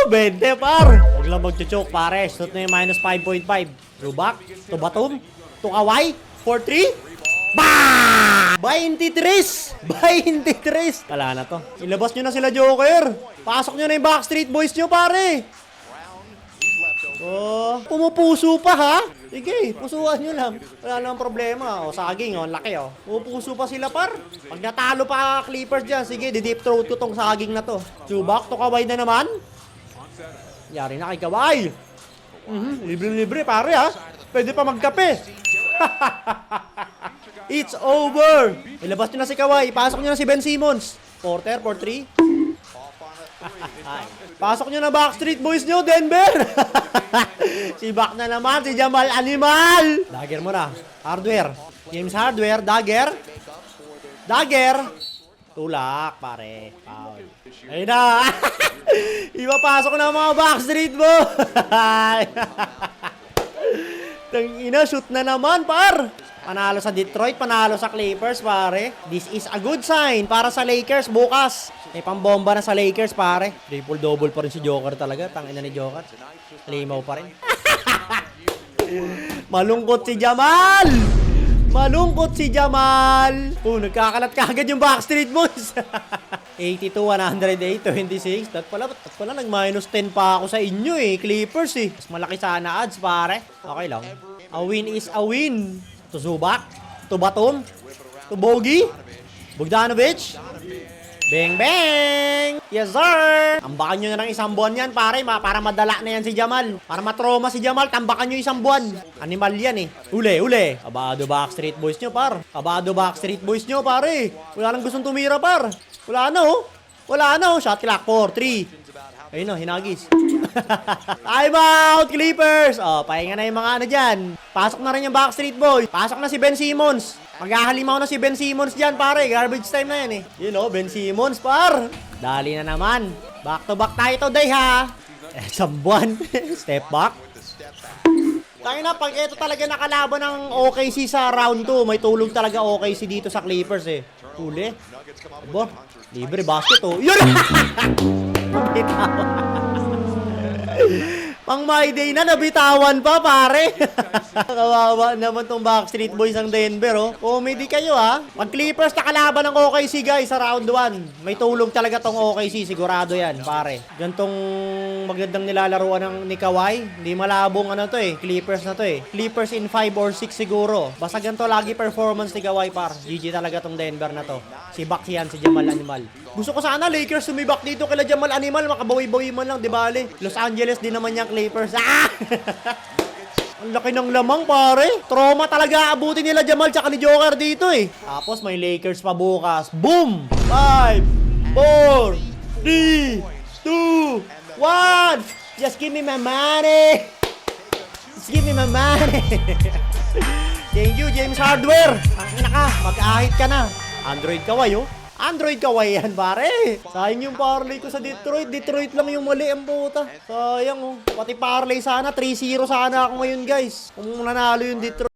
20 par. Huwag lang mag-choke pare. Shoot na yung minus 5.5. Through back. To Batum. To Kawhi. 4-3. Bah! 23! 23! Wala na to. Ilabas nyo na sila Joker. Pasok nyo na yung Backstreet Boys nyo pare. Oh, pumupuso pa ha? Sige, pusuan nyo lang. Wala namang problema. O, saging, ang laki o. Pumupuso pa sila par. Pag natalo pa Clippers dyan, sige, di-deep throat ko tong saging na to. Chubak, to Kawhi na naman. Yari na kay Kawhi. Libre-libre pare ha. Pwede pa magkape. It's over. Ilabas nyo na si Kawhi. Pasok nyo na si Ben Simmons. Porter, 4-3. Pasok nyo na Backstreet Boys nyo, Denver. Si Bak na naman, si Jamal Animal. Dagger mo na. Hardware. James Hardware, dagger. Dagger. Tulak, pare. Foul. Ayun na. Ipapasok na mga Backstreet Boys. Tangina, shoot na naman, par. Panalo sa Detroit, panalo sa Clippers, pare. This is a good sign para sa Lakers bukas. May pambomba na sa Lakers, pare. Triple-double pa rin si Joker talaga. Tangina ni Joker. Limaw pa rin. Malungkot si Jamal! Malungkot si Jamal! Nagkakalat kagad yung Backstreet Boys. 82-108, 26. That pala nag-minus 10 pa ako sa inyo eh. Clippers eh. Mas malaki sana odds, pare. Okay lang. A win is a win. To Zubac. To Batum. To Bogey. Bogdanovic. Bang bang! Yes sir! Tambakan nyo na ng isang buwan yan pare, para madala na yan si Jamal. Para matroma si Jamal, tambakan nyo isang buwan. Animal yan eh. Ule. Kabado Backstreet Boys nyo par. Kabado Backstreet Boys nyo pare. Wala nang gustong tumira par. Wala na oh. Wala na oh. Shot clock 4-3. Ayun oh, hinagis. Time out Clippers! Oh, pahinga na yung mga ano dyan. Pasok na rin yung Backstreet Boys. Pasok na si Ben Simmons. Maghahalimaw na si Ben Simmons dyan, pare. Garbage time na yan eh. You know, Ben Simmons, par. Dali na naman. Back to back tayo today, ha. Isang buwan. Step back. Tayo na, pag ito talaga nakalaban ng OKC sa round 2, may tulong talaga OKC dito sa Clippers eh. Huli. Abo, libre basket oh. Yun! Pang my day na, nabitawan pa, pare. Kawawa naman tong Backstreet Boys ang Denver, oh. Comedy kayo, ha. Pag Clippers nakalaban ng OKC, guys, sa round 1. May tulong talaga tong OKC, sigurado yan, pare. Gantong magandang nilalaruan ni Kawhi. Hindi malabong ano to eh. Clippers na to eh. Clippers in 5 or 6 siguro. Basta ganito lagi performance ni Kawhi, par. GG talaga tong Denver na to. Si Bak yan, si Jamal Animal. Gusto ko sana Lakers sumibak dito kila Jamal Animal. Makabawi-bawi man lang, di bale. Los Angeles din naman yung Clippers. Ah! Ang laki ng lamang, pare. Trauma talaga abutin nila Jamal tsaka ni Joker dito eh. Tapos may Lakers pa bukas. Boom! 5, 4, 3, 2, 1. Just give me my money. Just give me my money. Thank you, James Hardware. Ang ina ka, mag-ahit ka na. Android Kawhi, oh. Android Kawhi yan, pare. Sayang yung parlay ko sa Detroit. Detroit lang yung mali ang puta. Sayang, oh. Pati parlay sana, 3-0 sana ako ngayon, guys. Kung nanalo yung Detroit.